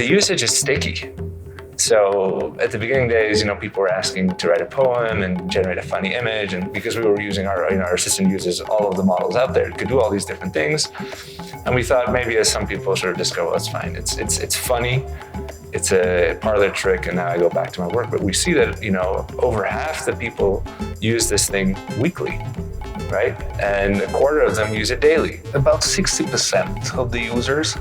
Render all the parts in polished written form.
usage is sticky. So at the beginning days, people were asking to write a poem and generate a funny image, and because we were using our assistant uses all of the models out there, it could do all these different things. And we thought maybe as some people sort of discover, well, it's fine. It's funny. It's a parlor trick, and now I go back to my work. But we see that over half the people use this thing weekly, right? And a quarter of them use it daily. About 60% of the users,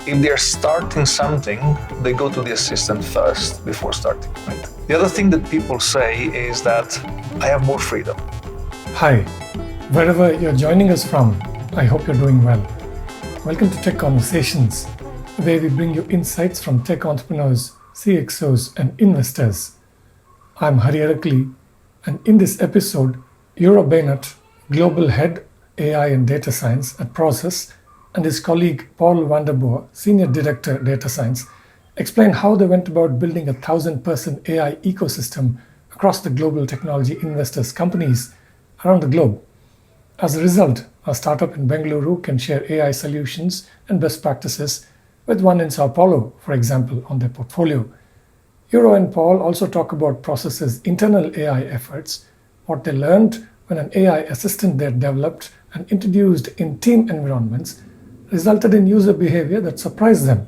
if they're starting something, they go to the assistant first before starting, right? The other thing that people say is that I have more freedom. Hi, wherever you're joining us from, I hope you're doing well. Welcome to Tech Conversations, where we bring you insights from tech entrepreneurs, CXOs, and investors. I'm Hari Arakli, and in this episode, Beinat, Global Head AI and Data Science at Prosus, and his colleague Paul Van Der Boor, Senior Director Data Science, explain how they went about building a 1,000-person AI ecosystem across the global technology investors' companies around the globe. As a result, a startup in Bengaluru can share AI solutions and best practices with one in Sao Paulo, for example, on their portfolio. Euro and Paul also talk about Prosus's internal AI efforts, what they learned when an AI assistant they developed and introduced in team environments resulted in user behavior that surprised them.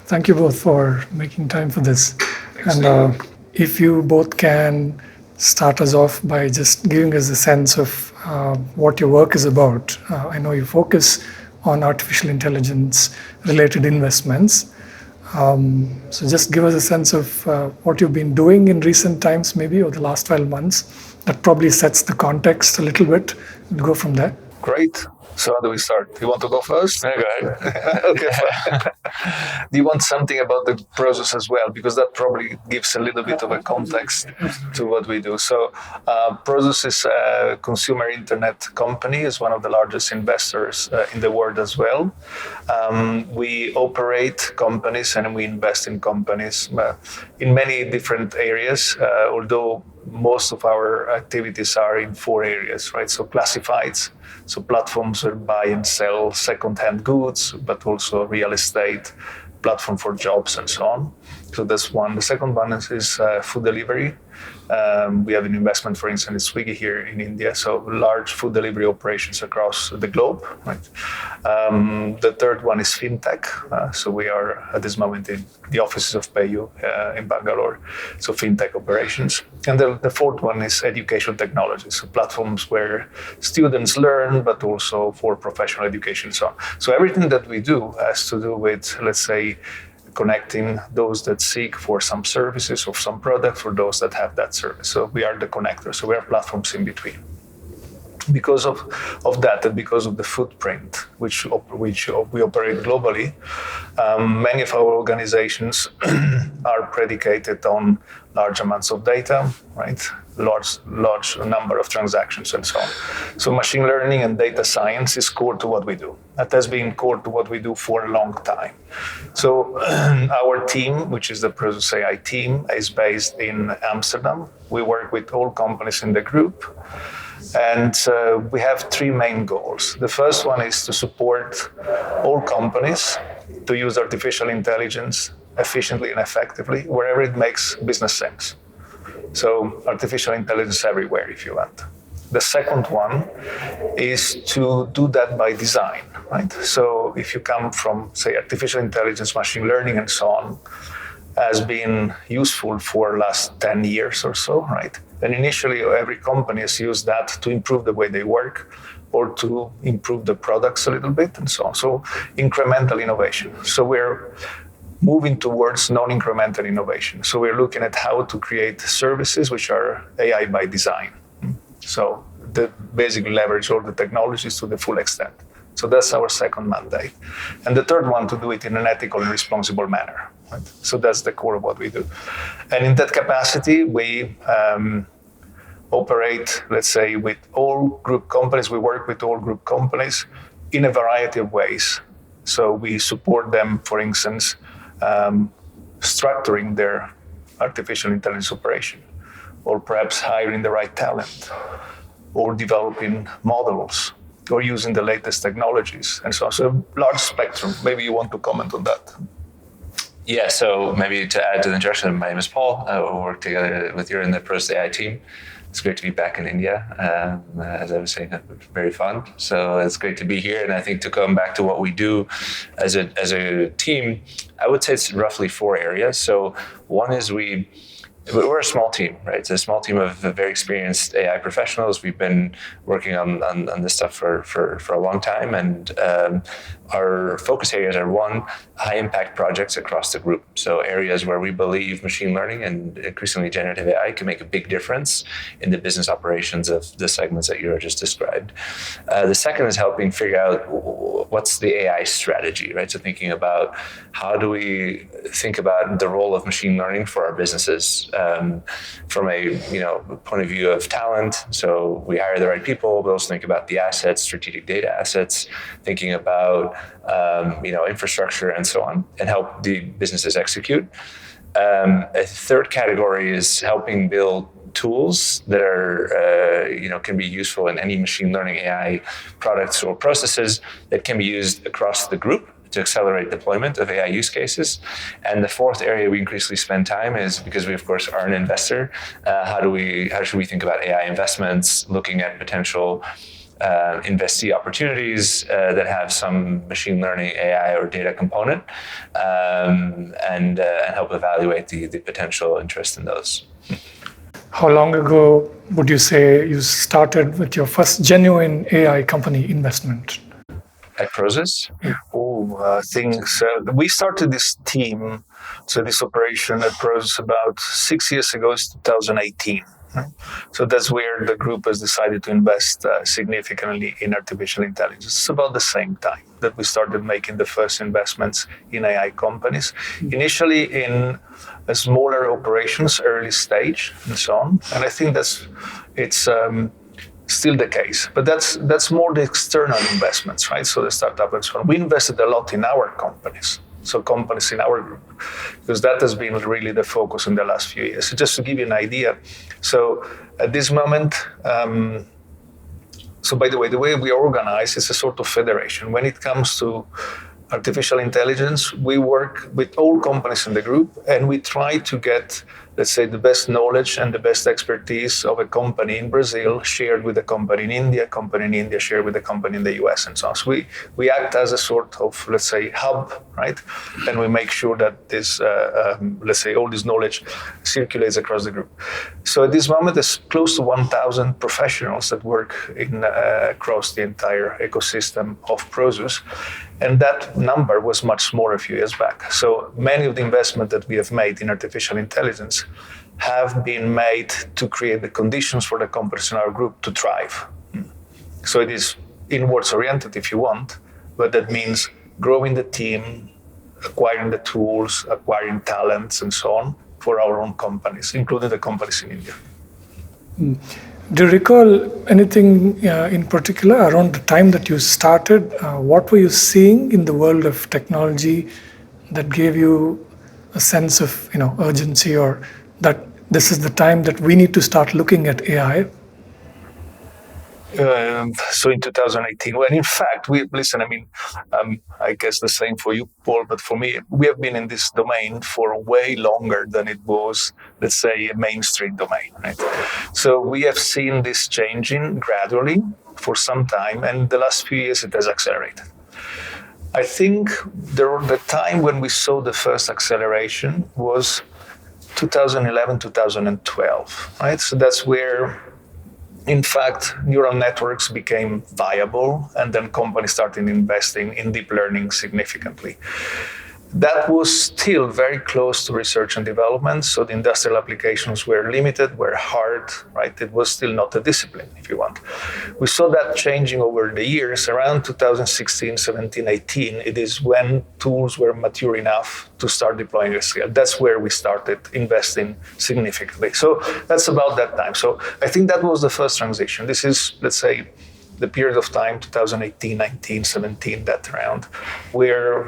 Thank you both for making time for this. Thanks. And if you both can start us off by just giving us a sense of what your work is about. I know you focus on artificial intelligence related investments. So just give us a sense of what you've been doing in recent times, maybe over the last 12 months. That probably sets the context a little bit. We'll go from there. Great. So how do we start? You want to go first? Yeah, go ahead. Okay, fine. Do you want something about the Prosus as well? Because that probably gives a little bit of a context to what we do. So Prosus is a consumer internet company, is one of the largest investors in the world as well. We operate companies and we invest in companies in many different areas, although most of our activities are in 4 areas, right? So classifieds, so platforms that buy and sell second-hand goods, but also real estate, platform for jobs and so on. So that's one. The second one is food delivery. We have an investment, for instance, in Swiggy here in India, so large food delivery operations across the globe. Right? The third one is fintech. So we are at this moment in the offices of PayU in Bangalore, so fintech operations. And the fourth one is education technology, so platforms where students learn, but also for professional education and so on. So everything that we do has to do with, let's say, connecting those that seek for some services or some product for those that have that service. So we are the connector. So we are platforms in between. Because of that, and because of the footprint which we operate globally, many of our organizations are predicated on large amounts of data, right? Large number of transactions and so on. So machine learning and data science is core to what we do. That has been core to what we do for a long time. So our team, which is the Prosus AI team, is based in Amsterdam. We work with all companies in the group. And we have 3 main goals. The first one is to support all companies to use artificial intelligence efficiently and effectively wherever it makes business sense. So artificial intelligence everywhere, if you want. The second one is to do that by design, right? So if you come from, say, artificial intelligence, machine learning, and so on, has been useful for the last 10 years or so, right? And initially, every company has used that to improve the way they work or to improve the products a little bit and so on. So incremental innovation. So we're moving towards non-incremental innovation. So we're looking at how to create services which are AI by design. So that basically leverage all the technologies to the full extent. So that's our second mandate. And the third one, to do it in an ethical and responsible manner. Right? So that's the core of what we do. And in that capacity, we operate, let's say, with all group companies. We work with all group companies in a variety of ways. So we support them, for instance, structuring their artificial intelligence operation, or perhaps hiring the right talent, or developing models, or using the latest technologies and so on. So large spectrum. Maybe you want to comment on that. Yeah, so maybe to add to the introduction, my name is Paul. I work together with you in the Prosus AI team. It's great to be back in India. As I was saying, very fun. So it's great to be here. And I think to come back to what we do as a team, I would say it's roughly 4 areas. So one is we're a small team, right? It's a small team of very experienced AI professionals. We've been working on this stuff for a long time. And our focus areas are, 1, high impact projects across the group. So areas where we believe machine learning and increasingly generative AI can make a big difference in the business operations of the segments that you just described. The second is helping figure out what's the AI strategy, right? So thinking about how do we think about the role of machine learning for our businesses from a point of view of talent. So we hire the right people, but also think about the assets, strategic data assets, thinking about infrastructure and so on, and help the businesses execute. A third category is helping build tools that are can be useful in any machine learning AI products or processes that can be used across the group to accelerate deployment of AI use cases. And the fourth area we increasingly spend time is, because we of course are an investor, how should we think about AI investments, looking at potential investee opportunities that have some machine learning, AI, or data component, and help evaluate the potential interest in those. How long ago would you say you started with your first genuine AI company investment? At Prosus? We started this team, so this operation at Prosus about 6 years ago, it's 2018. Right? So that's where the group has decided to invest significantly in artificial intelligence. It's about the same time that we started making the first investments in AI companies, initially in smaller operations, early stage, and so on. And I think it's still the case, but that's more the external investments, right? So the startup and so on. We invested a lot in our companies. So companies in our group, because that has been really the focus in the last few years. So just to give you an idea, so at this moment, so by the way we organize is a sort of federation. When it comes to artificial intelligence, we work with all companies in the group, and we try to get, let's say, the best knowledge and the best expertise of a company in Brazil shared with a company in India shared with a company in the US, and so on. So we act as a sort of, let's say, hub, right? And we make sure that this, let's say, all this knowledge circulates across the group. So at this moment, there's close to 1,000 professionals that work across the entire ecosystem of Prosus. And that number was much smaller a few years back. So many of the investment that we have made in artificial intelligence have been made to create the conditions for the companies in our group to thrive. So it is inwards oriented, if you want, but that means growing the team, acquiring the tools, acquiring talents, and so on for our own companies, including the companies in India. Do you recall anything in particular around the time that you started? What were you seeing in the world of technology that gave you a sense of urgency, or that this is the time that we need to start looking at AI? So in 2018, well, in fact, I guess the same for you, Paul, but for me, we have been in this domain for way longer than it was, let's say, a mainstream domain, right? So we have seen this changing gradually for some time, and the last few years it has accelerated. I think the time when we saw the first acceleration was 2011, 2012, right? So that's where, in fact, neural networks became viable, and then companies started investing in deep learning significantly. That was still very close to research and development, so the industrial applications were limited, were hard, right? It was still not a discipline, if you want. We saw that changing over the years. Around 2016, 17, 18, it is when tools were mature enough to start deploying at scale. That's where we started investing significantly. So that's about that time. So I think that was the first transition. This is, let's say, the period of time, 2018, 19, 17, that round, where,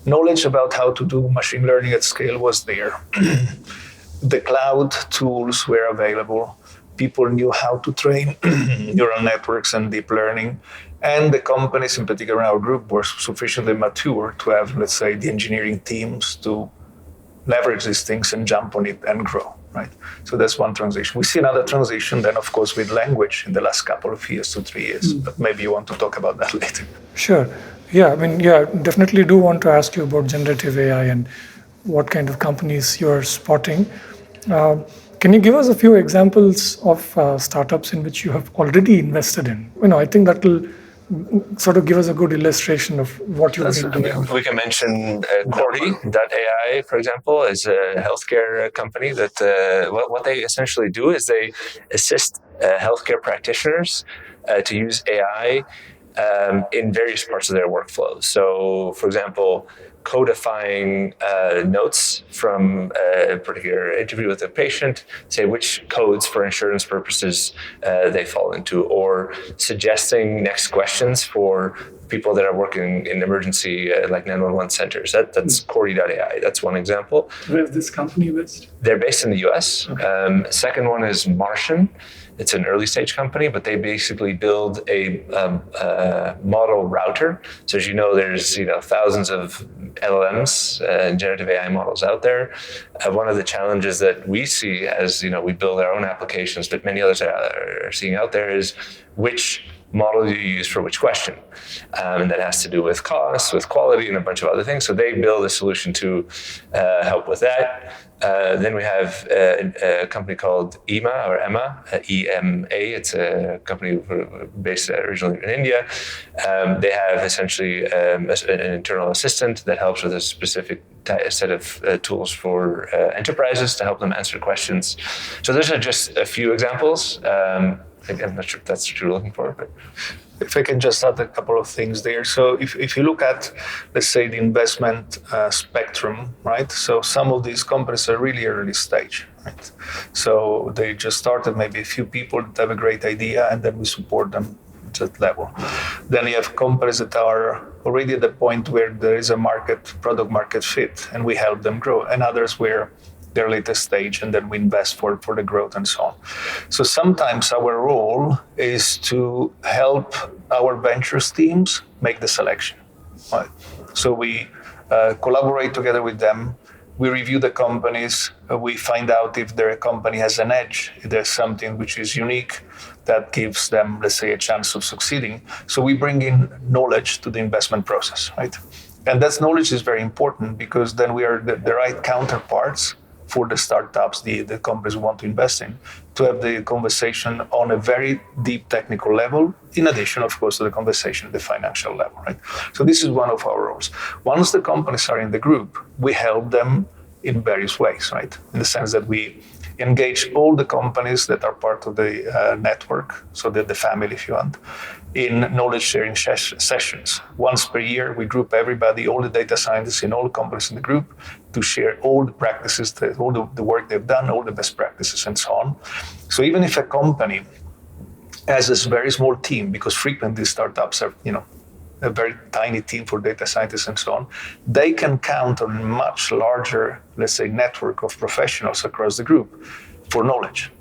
knowledge about how to do machine learning at scale was there. The cloud tools were available. people knew how to train neural networks and deep learning. And the companies, in particular in our group, were sufficiently mature to have, let's say, the engineering teams to leverage these things and jump on it and grow, right? So that's one transition. We see another transition then, of course, with language in the last couple of years to 3 years. But maybe you want to talk about that later. Sure. Yeah, I mean, definitely do want to ask you about generative AI and what kind of companies you're spotting. Can you give us a few examples of startups in which you have already invested in? I think that will sort of give us a good illustration of what you've been doing. We can mention Cordy.ai, for example, is a healthcare company that what they essentially do is they assist healthcare practitioners to use AI in various parts of their workflows. So, for example, codifying notes from a particular interview with a patient, say which codes for insurance purposes they fall into, or suggesting next questions for people that are working in emergency like 911 centers. That's Cordy.ai. That's one example. Where is this company based? They're based in the US. Okay. Second one is Martian. It's an early stage company, but they basically build a model router. So as you know, there's thousands of LLMs and generative AI models out there. One of the challenges that we see as we build our own applications, but many others are seeing out there, is which model you use for which question. And that has to do with cost, with quality, and a bunch of other things. So they build a solution to help with that. Then we have a company called EMA, EMA. It's a company based originally in India. They have essentially an internal assistant that helps with a specific set of tools for enterprises to help them answer questions. So those are just a few examples. I'm not sure if that's what you're looking for, but if I can just add a couple of things there. So if you look at, let's say, the investment spectrum, right? So some of these companies are really early stage, right? So they just started, maybe a few people that have a great idea, and then we support them at that level. Then you have companies that are already at the point where there is a product market fit, and we help them grow, and others where their latest stage, and then we invest for the growth and so on. So sometimes our role is to help our ventures teams make the selection. Right? So we collaborate together with them. We review the companies. We find out if their company has an edge, if there's something which is unique that gives them, let's say, a chance of succeeding. So we bring in knowledge to the investment process, right? And that knowledge is very important, because then we are the right counterparts for the startups, the companies we want to invest in, to have the conversation on a very deep technical level, in addition, of course, to the conversation at the financial level, right? So this is one of our roles. Once the companies are in the group, we help them in various ways, right? In the sense that we engage all the companies that are part of the network, so the family, if you want, in knowledge sharing sessions. Once per year, we group everybody, all the data scientists in all the companies in the group, to share all the practices, all the work they've done, all the best practices, and so on. So even if a company has this very small team, because frequently startups are, a very tiny team for data scientists and so on, they can count on a much larger, let's say, network of professionals across the group for knowledge.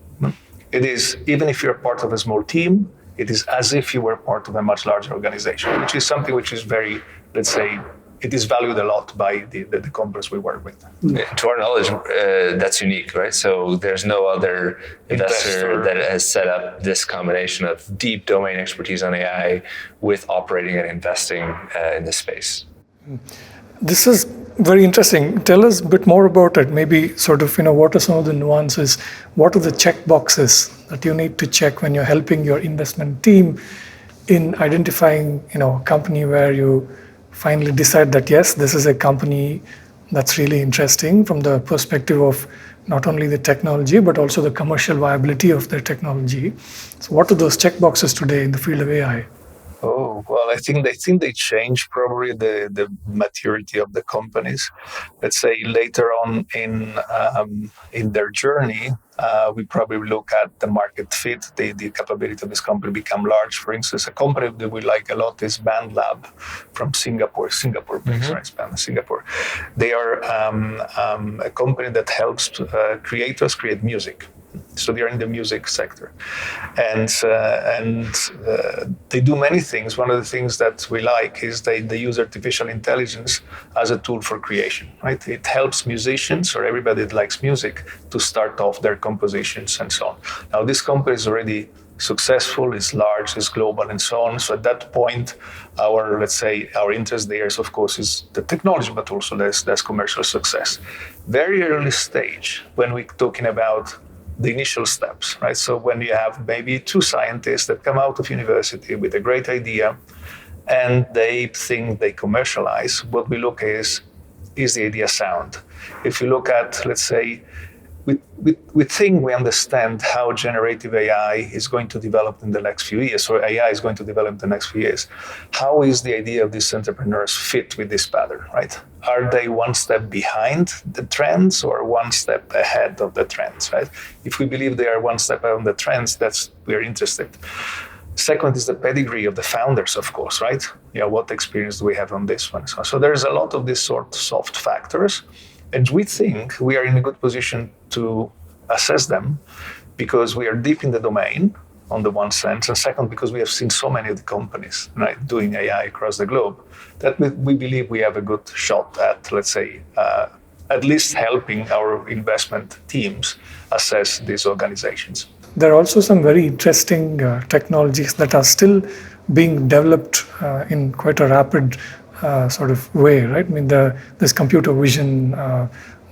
It is, even if you're part of a small team, it is as if you were part of a much larger organization, which is something which is very, let's say, it is valued a lot by the companies we work with. To our knowledge, that's unique, right? So there's no other investor that has set up this combination of deep domain expertise on AI with operating and investing in this space. This is very interesting. Tell us a bit more about it. Maybe sort of, what are some of the nuances? What are the check boxes that you need to check when you're helping your investment team in identifying, a company where you finally decide that, yes, this is a company that's really interesting from the perspective of not only the technology, but also the commercial viability of their technology. So what are those check boxes today in the field of AI? Oh, well, I think they change probably the maturity of the companies. Let's say later on in their journey, we probably look at the market fit, the capability of this company become large. For instance, a company that we like a lot is BandLab from Singapore, right? Singapore. They are a company that helps creators create music. So they are in the music sector, and they do many things. One of the things that we like is they use artificial intelligence as a tool for creation. Right? It helps musicians or everybody that likes music to start off their compositions and so on. Now this company is already successful, it's large, it's global, and so on. So at that point, our interest there is, of course, is the technology, but also there's commercial success. Very early stage when we're talking about the initial steps, right? So when you have maybe two scientists that come out of university with a great idea and they think they commercialize, what we look is the idea sound? If you look at, let's say, we think we understand how generative AI is going to develop in the next few years, or AI is going to develop in the next few years. How is the idea of these entrepreneurs fit with this pattern, right? Are they one step behind the trends or one step ahead of the trends, right? If we believe they are one step ahead of the trends, we're interested. Second is the pedigree of the founders, of course, right? What experience do we have on this one? So there's a lot of these sort of soft factors. And we think we are in a good position to assess them because we are deep in the domain on the one sense, and second, because we have seen so many of the companies, right, doing AI across the globe, that we believe we have a good shot at, let's say, at least helping our investment teams assess these organizations. There are also some very interesting technologies that are still being developed in quite a rapid sort of way, right? I mean, there's computer vision,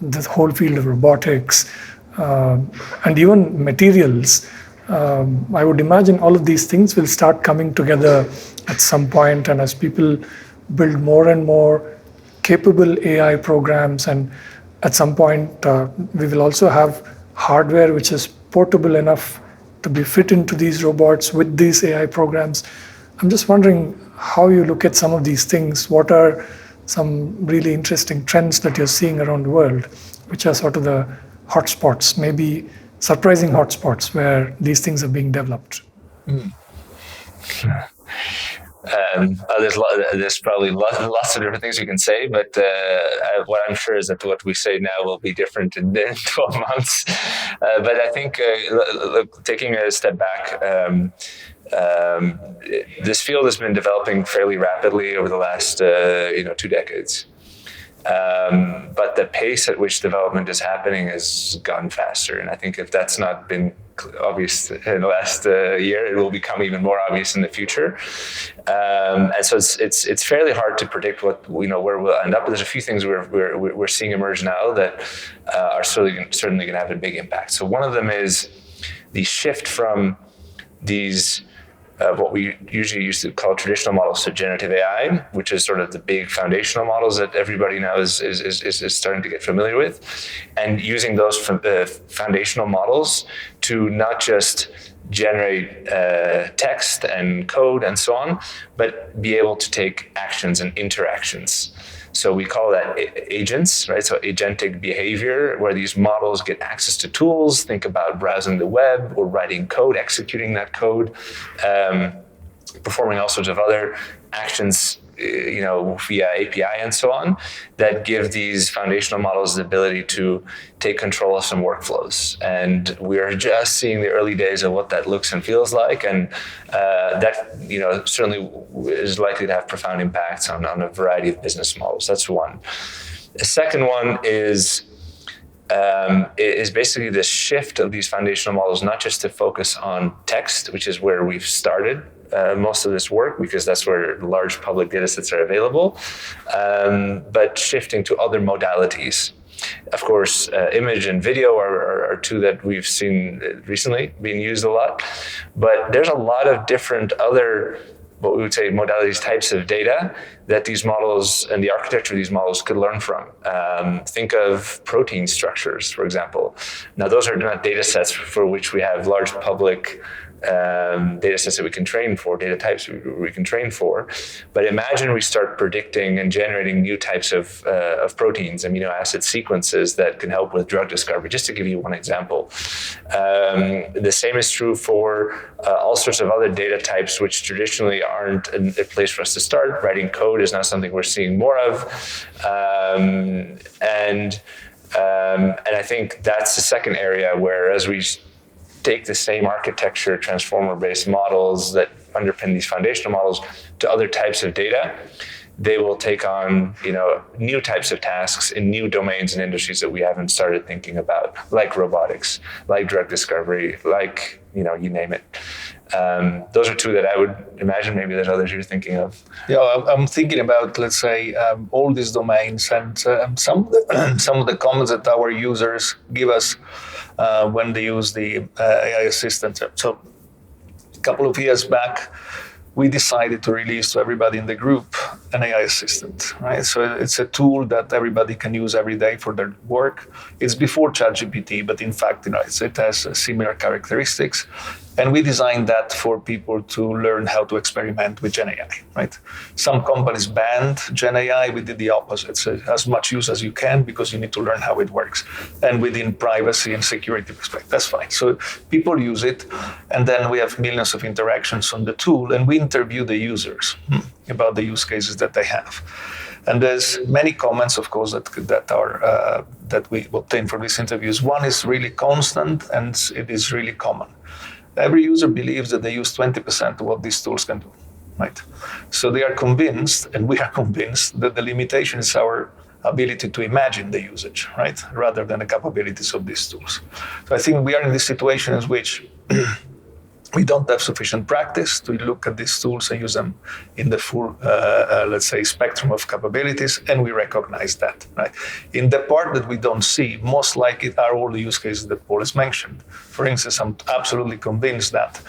the whole field of robotics, and even materials. I would imagine all of these things will start coming together at some point, and as people build more and more capable AI programs, and at some point we will also have hardware which is portable enough to be fit into these robots with these AI programs. I'm just wondering how you look at some of these things. What are some really interesting trends that you're seeing around the world, which are sort of the hotspots, maybe surprising hotspots where these things are being developed? There's probably lots of different things you can say, but what I'm sure is that what we say now will be different in 12 months. But I think taking a step back, this field has been developing fairly rapidly over the last 2 decades. But the pace at which development is happening has gone faster. And I think if that's not been obvious in the last year, it will become even more obvious in the future. And so it's fairly hard to predict where we'll end up. But there's a few things we're seeing emerge now that are certainly going to have a big impact. So one of them is the shift from these what we usually used to call traditional models to generative AI, which is sort of the big foundational models that everybody now is starting to get familiar with, and using those foundational models to not just generate text and code and so on, but be able to take actions and interactions. So we call that agents, right? So agentic behavior, where these models get access to tools. Think about browsing the web or writing code, executing that code, performing all sorts of other actions, via API and so on, that give these foundational models the ability to take control of some workflows. And we're just seeing the early days of what that looks and feels like. And that, certainly is likely to have profound impacts on a variety of business models. That's one. The second one is basically the shift of these foundational models, not just to focus on text, which is where we've started most of this work, because that's where large public data sets are available, but shifting to other modalities. Of course, image and video are two that we've seen recently being used a lot, but there's a lot of different other, what we would say, modalities, types of data that these models and the architecture of these models could learn from. Think of protein structures, for example. Now, those are not data sets for which we have large public data sets that we can train for, data types we can train for. But imagine we start predicting and generating new types of proteins, amino acid sequences that can help with drug discovery, just to give you one example. The same is true for all sorts of other data types which traditionally aren't a place for us to start. Writing code is now something we're seeing more of. And I think that's the second area where, as we take the same architecture, transformer-based models that underpin these foundational models to other types of data, they will take on, new types of tasks in new domains and industries that we haven't started thinking about, like robotics, like drug discovery, like, you name it. Those are two that I would imagine. Maybe there's others you're thinking of. Yeah, I'm thinking about, let's say, all these domains and some of the comments that our users give us when they use the AI assistant. So a couple of years back, we decided to release to everybody in the group an AI assistant, right? So it's a tool that everybody can use every day for their work. It's before ChatGPT, but in fact, it has similar characteristics. And we designed that for people to learn how to experiment with Gen AI, right? Some companies banned Gen AI. We did the opposite. So as much use as you can, because you need to learn how it works. And within privacy and security perspective, that's fine. So people use it. And then we have millions of interactions on the tool. And we interview the users about the use cases that they have. And there's many comments, of course, that we obtain from these interviews. One is really constant, and it is really common. Every user believes that they use 20% of what these tools can do, right? So they are convinced, and we are convinced, that the limitation is our ability to imagine the usage, right? Rather than the capabilities of these tools. So I think we are in this situation in which we don't have sufficient practice to look at these tools and use them in the full, let's say, spectrum of capabilities, and we recognize that, right? In the part that we don't see, most likely are all the use cases that Paul has mentioned. For instance, I'm absolutely convinced that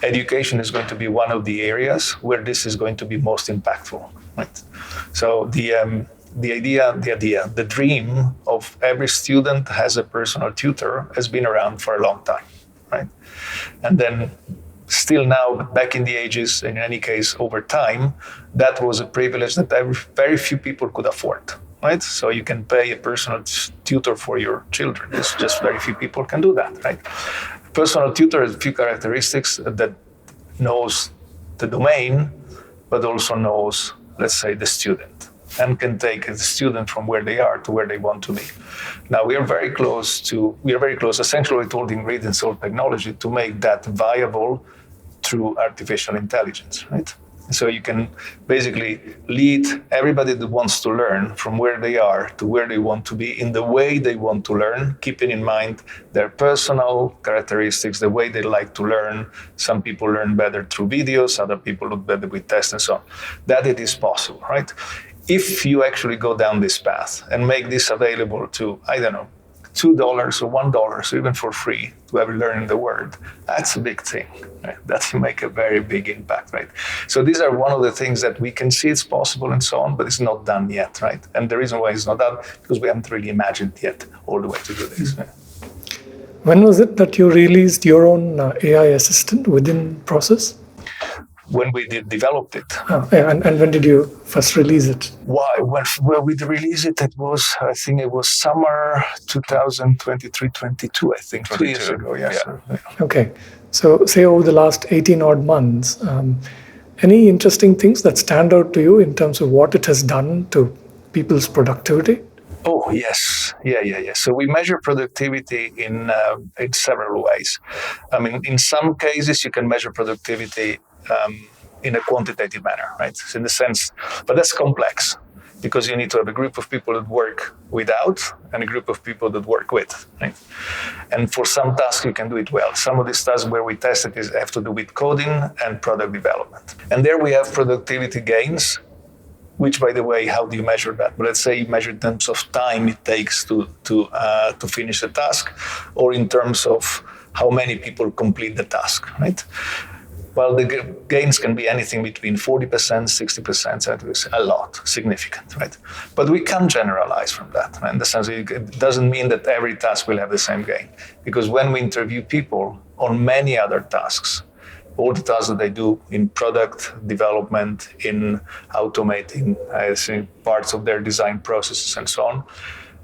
education is going to be one of the areas where this is going to be most impactful, right? So the dream of every student has a personal tutor has been around for a long time, right? And then still now, but back in the ages, in any case, over time, that was a privilege that very few people could afford, right? So you can pay a personal tutor for your children. It's just very few people can do that, right? Personal tutor has a few characteristics that knows the domain, but also knows, let's say, the student, and can take the student from where they are to where they want to be. Now we are very close, essentially with all the ingredients of technology to make that viable through artificial intelligence, right? So you can basically lead everybody that wants to learn from where they are to where they want to be in the way they want to learn, keeping in mind their personal characteristics, the way they like to learn. Some people learn better through videos, other people look better with tests and so on. That it is possible, right? If you actually go down this path and make this available to, $2 or $1, so even for free, to every learning the word, that's a big thing, right? That will make a very big impact, right? So these are one of the things that we can see it's possible and so on, but it's not done yet, right? And the reason why it's not done, because we haven't really imagined yet all the way to do this. Right? When was it that you released your own AI assistant within Prosus? When we developed it. And when did you first release it? Why? When we released it, I think it was summer 2023-22, I think, 2 years ago. Yes. Yeah. Okay. So say over the last 18 odd months, any interesting things that stand out to you in terms of what it has done to people's productivity? Oh, yes. Yeah. So we measure productivity in several ways. I mean, in some cases, you can measure productivity in a quantitative manner, right? So in the sense, but that's complex because you need to have a group of people that work without and a group of people that work with, right? And for some tasks, you can do it well. Some of these tasks where we test it have to do with coding and product development. And there we have productivity gains, which, by the way, how do you measure that? But let's say you measure in terms of time it takes to finish a task, or in terms of how many people complete the task, right? Well, the gains can be anything between 40%, 60%, that is a lot, significant, right? But we can't generalize from that, right? In the sense it doesn't mean that every task will have the same gain. Because when we interview people on many other tasks, all the tasks that they do in product development, in automating parts of their design processes and so on,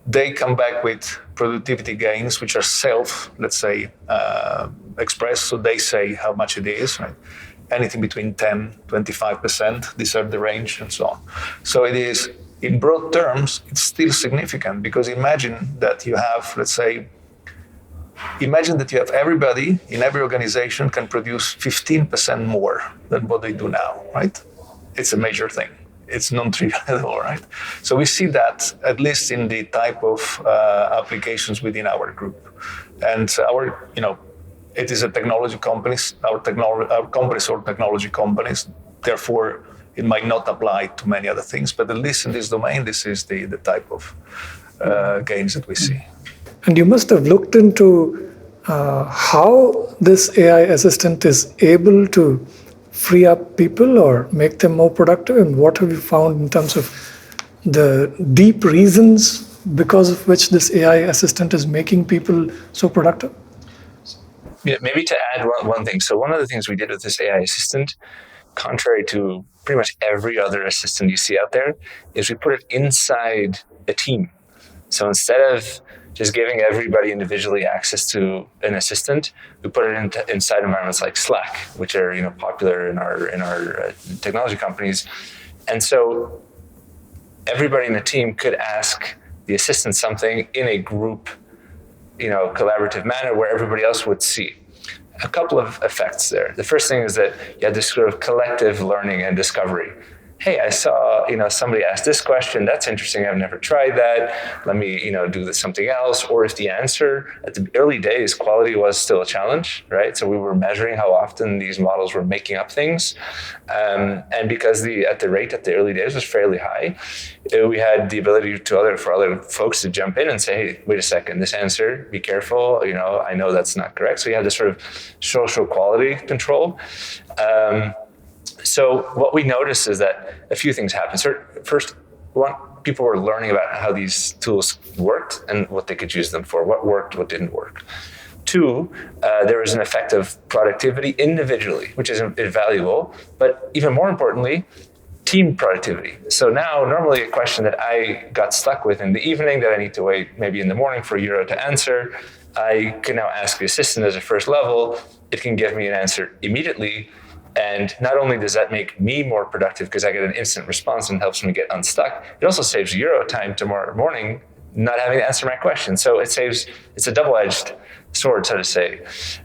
they come back with productivity gains, which are expressed. So they say how much it is, right? Anything between 10, 25%, these are the range and so on. So it is, in broad terms, it's still significant because imagine that you have, let's say, imagine that you have everybody in every organization can produce 15% more than what they do now, right? It's a major thing. It's non-trivial at all, right? So we see that at least in the type of applications within our group. And it is a technology companies, our companies are technology companies, therefore it might not apply to many other things, but at least in this domain, this is the type of gains that we see. And you must have looked into how this AI assistant is able to free up people or make them more productive, and what have you found in terms of the deep reasons because of which this AI assistant is making people so productive? Yeah, maybe to add one thing. So one of the things we did with this AI assistant, contrary to pretty much every other assistant you see out there, is we put it inside a team. So instead of just giving everybody individually access to an assistant, we put it inside environments like Slack, which are popular in our technology companies. And so everybody in the team could ask the assistant something in a group, collaborative manner where everybody else would see. A couple of effects there. The first thing is that you have this sort of collective learning and discovery. Hey, I saw, somebody asked this question. That's interesting. I've never tried that. Let me, do something else. Or if the answer at the early days, quality was still a challenge, right? So we were measuring how often these models were making up things. And because the rate at the early days was fairly high, we had the ability for other folks to jump in and say, hey, wait a second, this answer, be careful. I know that's not correct. So you have this sort of social quality control. So what we noticed is that a few things happened. So first, people were learning about how these tools worked and what they could use them for, what worked, what didn't work. Two, there was an effect of productivity individually, which is invaluable, but even more importantly, team productivity. So now, normally a question that I got stuck with in the evening that I need to wait maybe in the morning for Euro to answer, I can now ask the assistant as a first level. It can give me an answer immediately. And not only does that make me more productive because I get an instant response and helps me get unstuck, it also saves Euro time tomorrow morning not having to answer my question. So it's a double-edged sword, so to say.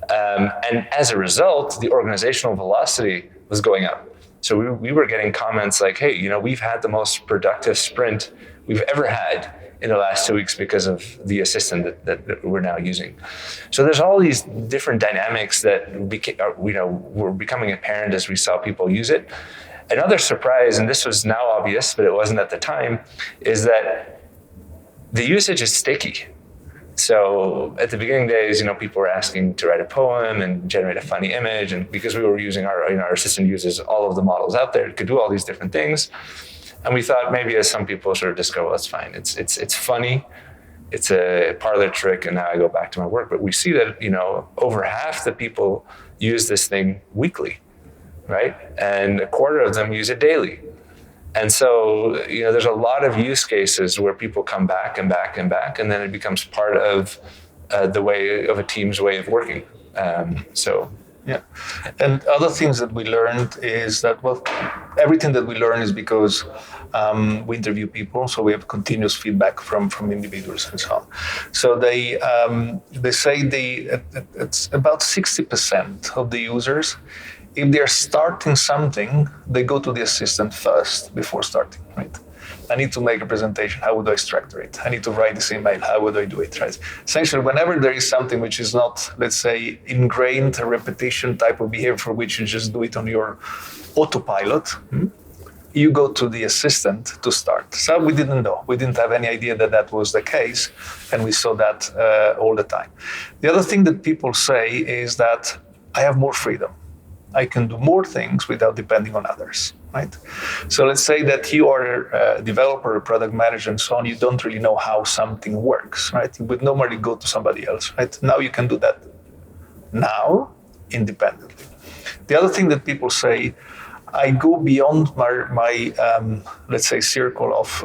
And as a result, the organizational velocity was going up. So we were getting comments like, hey, we've had the most productive sprint we've ever had in the last 2 weeks because of the assistant that we're now using. So there's all these different dynamics that were becoming apparent as we saw people use it. Another surprise, and this was now obvious, but it wasn't at the time, is that the usage is sticky. So at the beginning days, people were asking to write a poem and generate a funny image, and because we were using our assistant uses all of the models out there, it could do all these different things. And we thought maybe as some people sort of discover, well, that's fine. It's funny. It's a parlor trick. And now I go back to my work. But we see that, over half the people use this thing weekly, right? And a quarter of them use it daily. And so, there's a lot of use cases where people come back and back and back, and then it becomes part of the way of a team's way of working. Yeah. And other things that we learned is that, everything that we learn is because we interview people, so we have continuous feedback from individuals and so on. So they say it's about 60% of the users, if they're starting something, they go to the assistant first before starting, right? I need to make a presentation. How would I structure it? I need to write this email. How would I do it? Right? Essentially, whenever there is something which is not, let's say, ingrained repetition type of behavior for which you just do it on your autopilot, you go to the assistant to start. So we didn't know. We didn't have any idea that was the case, and we saw that all the time. The other thing that people say is that I have more freedom. I can do more things without depending on others, right? So let's say that you are a developer, a product manager, and so on. You don't really know how something works, right? You would normally go to somebody else, right? Now you can do that now independently. The other thing that people say, I go beyond my let's say, circle of,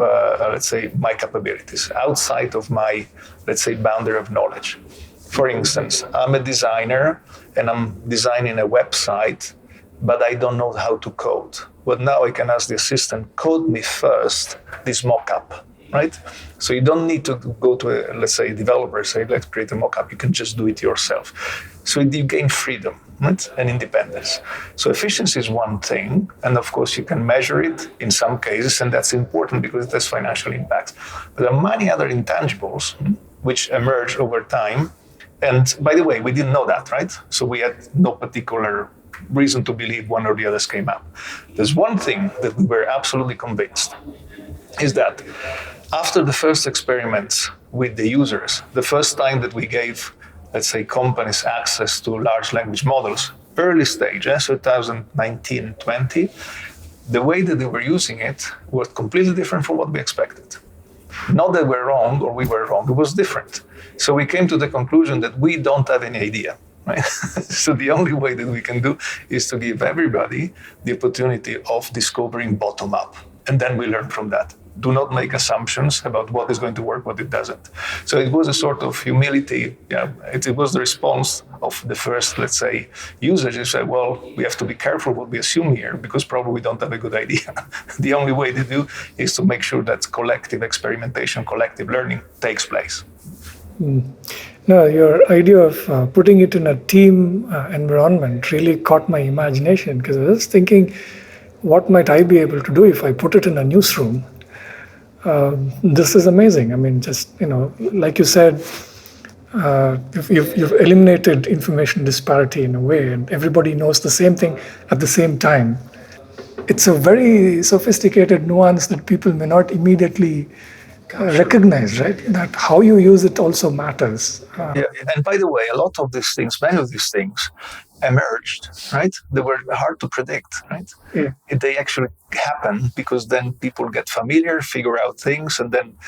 let's say, my capabilities, outside of my, let's say, boundary of knowledge. For instance, I'm a designer and I'm designing a website, but I don't know how to code. But now I can ask the assistant, code me first this mock-up. right? So you don't need to go to let's say, a developer, say, let's create a mock-up. You can just do it yourself. So you gain freedom, right? And independence. So efficiency is one thing. And of course, you can measure it in some cases, and that's important because it has financial impact. But there are many other intangibles which emerge over time. And by the way, we didn't know that, right? So we had no particular reason to believe one or the others came up. There's one thing that we were absolutely convinced, is that after the first experiments with the users, the first time that we gave, let's say, companies access to large language models, early stage, so 2019, 20, the way that they were using it was completely different from what we expected. Not that we're wrong or we were wrong, it was different. So we came to the conclusion that we don't have any idea, right? So the only way that we can do is to give everybody the opportunity of discovering bottom up. And then we learn from that. Do not make assumptions about what is going to work, what it doesn't. So it was a sort of humility. It was the response of the first, let's say, users who said, well, we have to be careful what we assume here because probably we don't have a good idea. The only way to do is to make sure that collective experimentation, collective learning takes place. No, your idea of putting it in a team environment really caught my imagination because I was thinking, what might I be able to do if I put it in a newsroom? This is amazing. I mean, just, like you said, you've eliminated information disparity in a way, and everybody knows the same thing at the same time. It's a very sophisticated nuance that people may not immediately recognize, right? That how you use it also matters. Yeah. And by the way, a lot of these things, many of these things emerged, right? They were hard to predict, right? Yeah. They actually happen because then people get familiar, figure out things, and then,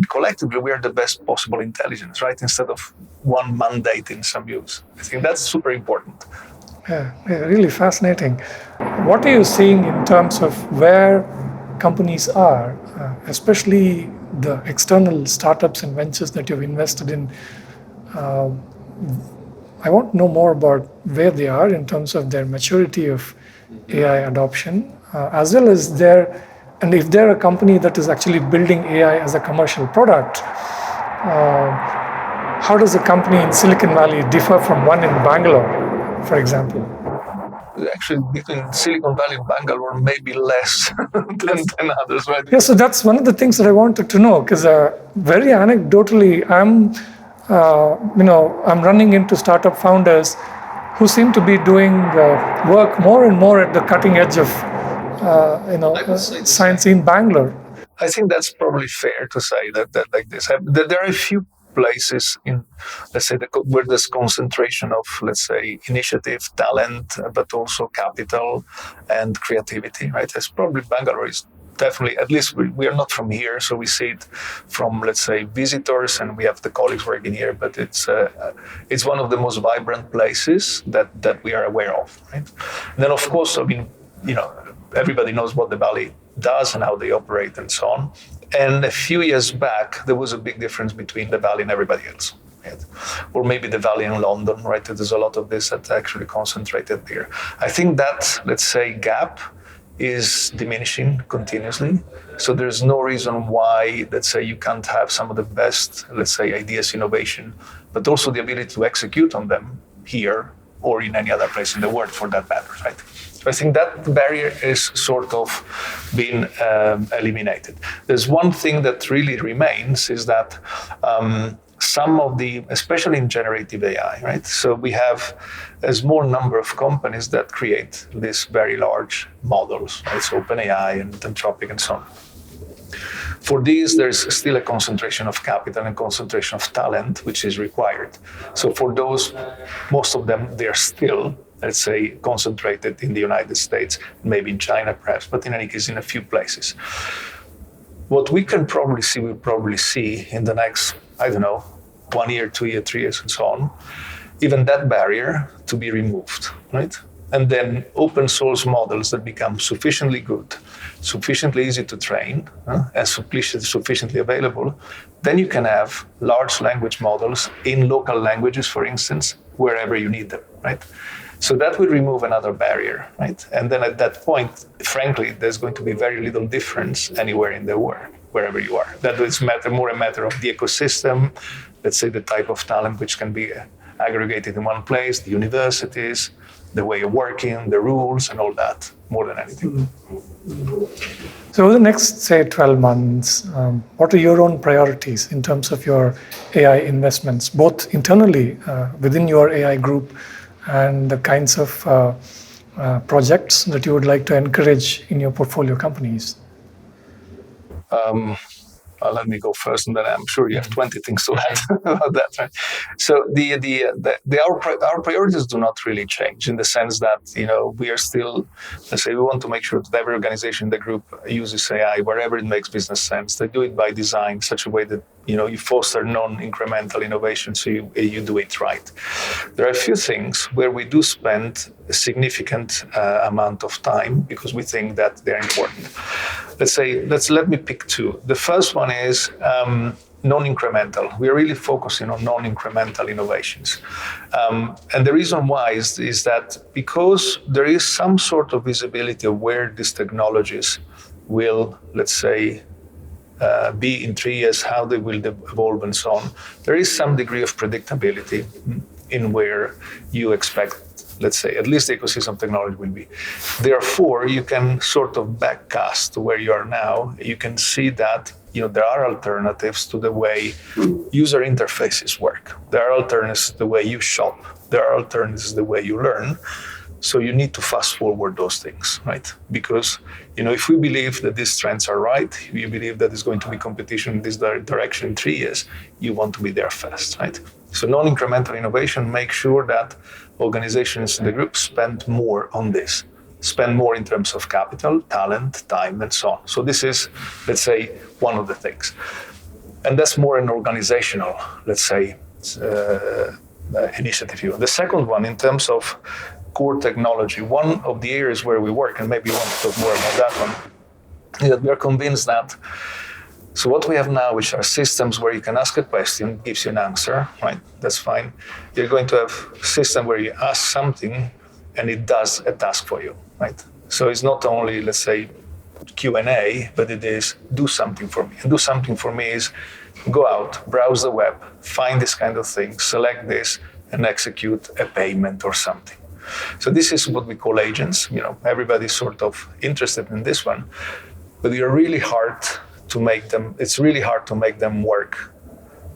collectively, we are the best possible intelligence, right? Instead of one mandate in some use. I think that's super important. Yeah, really fascinating. What are you seeing in terms of where companies are, especially the external startups and ventures that you've invested in? I want to know more about where they are in terms of their maturity of AI adoption, as well as and if they're a company that is actually building AI as a commercial product, how does a company in Silicon Valley differ from one in Bangalore, for example? Actually, between Silicon Valley and Bangalore, maybe less than others, right? Yeah, so that's one of the things that I wanted to know, because very anecdotally, I'm running into startup founders who seem to be doing work more and more at the cutting edge of, science in Bangalore. I think that's probably fair to say that like this. There are a few places in, let's say, where there's concentration of, let's say, initiative, talent, but also capital and creativity, right? It's probably Bangalore is definitely, at least we are not from here, so we see it from, let's say, visitors, and we have the colleagues working here, but it's one of the most vibrant places that we are aware of, right? And then, of course, everybody knows what the Valley does and how they operate and so on. And a few years back, there was a big difference between the Valley and everybody else. Right? Or maybe the Valley in London, right? There's a lot of this that's actually concentrated there. I think that, let's say, gap is diminishing continuously. So there's no reason why, let's say, you can't have some of the best, let's say, ideas, innovation, but also the ability to execute on them here or in any other place in the world for that matter, right? So I think that barrier is sort of been eliminated. There's one thing that really remains is that some of the, especially in generative AI, right? So we have a small number of companies that create these very large models, right? So OpenAI and Anthropic and so on. For these, there's still a concentration of capital and concentration of talent, which is required. So for those, most of them, they're still, let's say, concentrated in the United States, maybe in China perhaps, but in any case, in a few places. What we can probably see, we'll probably see in the next, 1 year, 2 years, 3 years, and so on, even that barrier to be removed, right? And then open source models that become sufficiently good, sufficiently easy to train, and sufficiently available, then you can have large language models in local languages, for instance, wherever you need them, right? So that will remove another barrier, right? And then at that point, frankly, there's going to be very little difference anywhere in the world wherever you are. That is more a matter of the ecosystem, let's say the type of talent which can be aggregated in one place, the universities, the way of working, the rules, and all that, more than anything. So over the next, say, 12 months, what are your own priorities in terms of your AI investments, both internally within your AI group and the kinds of projects that you would like to encourage in your portfolio companies? Let me go first, and then I'm sure you have 20 things to add about that. Right? So our priorities do not really change in the sense that we are still, let's say, we want to make sure that every organization in the group uses AI wherever it makes business sense. They do it by design, such a way that you foster non-incremental innovation, so you do it right. There are a few things where we do spend a significant amount of time because we think that they're important. Let me pick two. The first one is non-incremental. We are really focusing on non-incremental innovations. And the reason why is that because there is some sort of visibility of where these technologies will, let's say, be in 3 years, how they will evolve and so on. There is some degree of predictability in where you expect, let's say, at least the ecosystem technology will be. Therefore, you can sort of backcast to where you are now. You can see that there are alternatives to the way user interfaces work. There are alternatives to the way you shop. There are alternatives to the way you learn. So you need to fast forward those things, right? Because, if we believe that these trends are right, you believe that there's going to be competition in this direction in 3 years, you want to be there fast, right? So non-incremental innovation makes sure that organizations in the group spend more on this, spend more in terms of capital, talent, time, and so on. So this is, let's say, one of the things. And that's more an organizational, let's say, initiative. The second one, in terms of core technology, one of the areas where we work, and maybe you want to talk more about that one, is that we are convinced that, so what we have now, which are systems where you can ask a question, it gives you an answer, right? That's fine. You're going to have a system where you ask something and it does a task for you, right? So it's not only, let's say, Q&A, but it is do something for me. And do something for me is go out, browse the web, find this kind of thing, select this, and execute a payment or something. So this is what we call agents. Everybody's sort of interested in this one, but it's really hard to make them work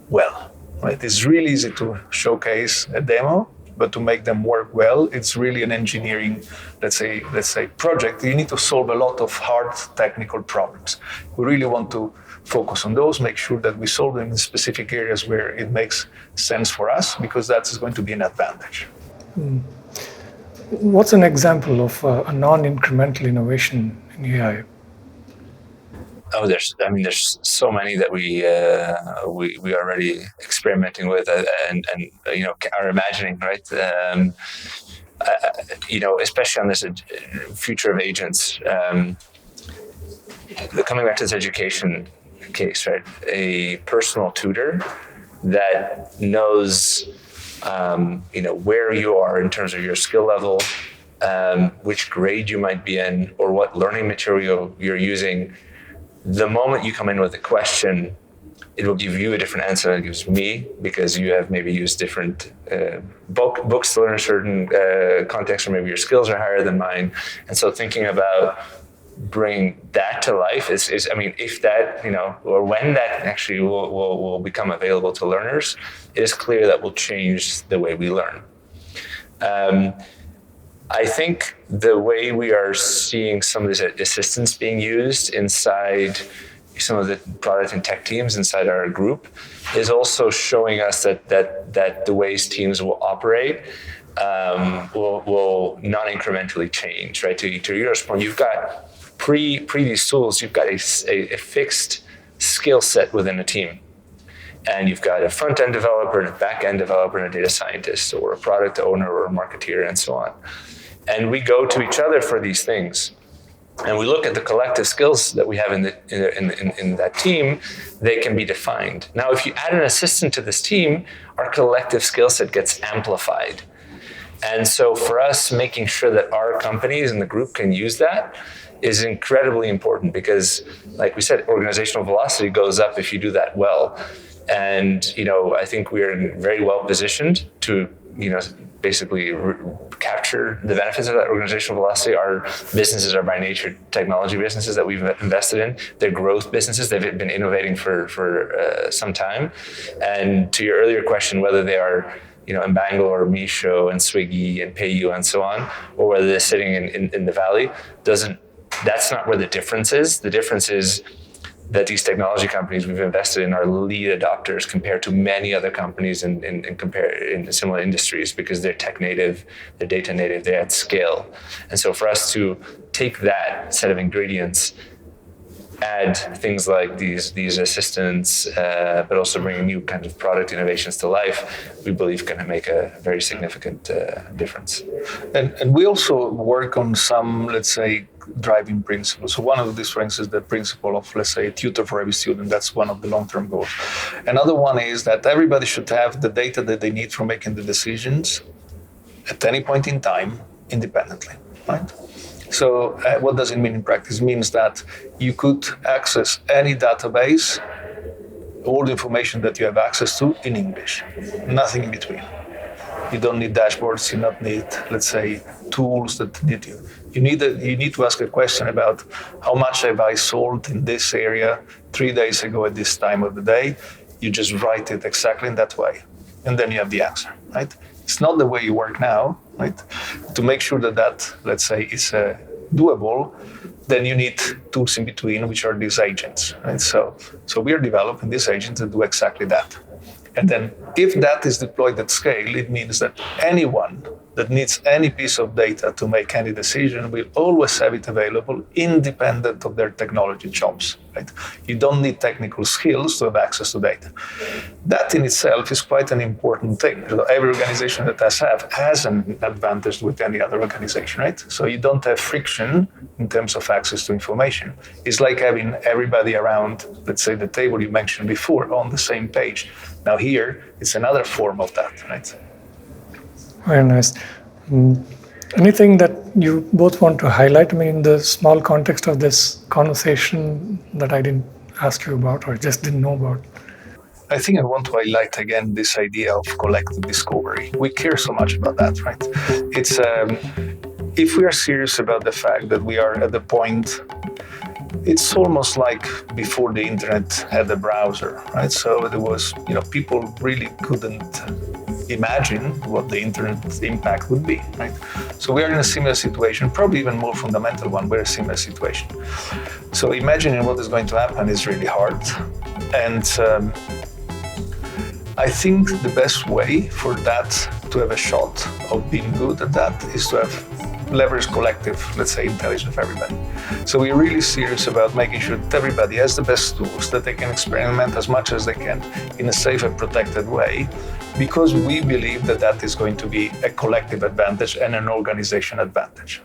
well, right? It's really easy to showcase a demo, but to make them work well, it's really an engineering, let's say project. You need to solve a lot of hard technical problems. We really want to focus on those, make sure that we solve them in specific areas where it makes sense for us, because that is going to be an advantage. What's an example of a non-incremental innovation in AI? Oh, there's so many that we are already experimenting with and are imagining, right? Especially on this future of agents. Coming back to this education case, right? A personal tutor that knows, where you are in terms of your skill level, which grade you might be in, or what learning material you're using. The moment you come in with a question, it will give you a different answer than it gives me, because you have maybe used different books to learn a certain context, or maybe your skills are higher than mine. And so thinking about bringing that to life is if that, or when that actually will become available to learners, it is clear that will change the way we learn. I think the way we are seeing some of this assistance being used inside some of the product and tech teams inside our group is also showing us that the ways teams will operate will non-incrementally change, right? To your point, you've got pre these tools, you've got a fixed skill set within a team. And you've got a front-end developer and a back-end developer and a data scientist, or a product owner or a marketeer, and so on. And we go to each other for these things. And we look at the collective skills that we have in that team, they can be defined. Now, if you add an assistant to this team, our collective skill set gets amplified. And so for us, making sure that our companies and the group can use that is incredibly important because, like we said, organizational velocity goes up if you do that well. And, I think we're very well positioned to, basically capture the benefits of that organizational velocity. Our businesses are by nature technology businesses that we've invested in. They're growth businesses. They've been innovating for some time. And to your earlier question, whether they are in Bangalore, Meesho, and Swiggy, and PayU, and so on, or whether they're sitting in the valley, that's not where the difference is. The difference is that these technology companies we've invested in are lead adopters compared to many other companies in similar industries, because they're tech native, they're data native, they're at scale. And so for us to take that set of ingredients, add things like these assistants, but also bring new kinds of product innovations to life, we believe can make a very significant difference. And we also work on some, let's say, driving principles. So one of these, for instance, is the principle of, let's say, a tutor for every student. That's one of the long-term goals. Another one is that everybody should have the data that they need for making the decisions at any point in time independently, right? So what does it mean in practice? It means that you could access any database, all the information that you have access to in English, nothing in between. You don't need dashboards, you don't need, let's say, tools that need you. You need to ask a question about how much have I sold in this area 3 days ago at this time of the day. You just write it exactly in that way, and then you have the answer, right? It's not the way you work now, right? To make sure that, let's say, is doable, then you need tools in between, which are these agents, right? So we are developing these agents that do exactly that. And then if that is deployed at scale, it means that anyone that needs any piece of data to make any decision will always have it available independent of their technology jobs, right? You don't need technical skills to have access to data. That in itself is quite an important thing. So every organization that has an advantage with any other organization, right? So you don't have friction in terms of access to information. It's like having everybody around, let's say, the table you mentioned before on the same page. Now here, it's another form of that, right? Very nice. Anything that you both want to highlight? I mean, in the small context of this conversation that I didn't ask you about or just didn't know about? I think I want to highlight again this idea of collective discovery. We care so much about that, right? It's if we are serious about the fact that we are at the point, it's almost like before the internet had a browser, right? So there was, people really couldn't imagine what the internet's impact would be, right? So we are in a similar situation, probably even more fundamental one, we're in a similar situation. So imagining what is going to happen is really hard. And I think the best way for that to have a shot of being good at that is to have leverage collective, let's say, intelligence of everybody. So we're really serious about making sure that everybody has the best tools, that they can experiment as much as they can in a safe and protected way, because we believe that that is going to be a collective advantage and an organization advantage.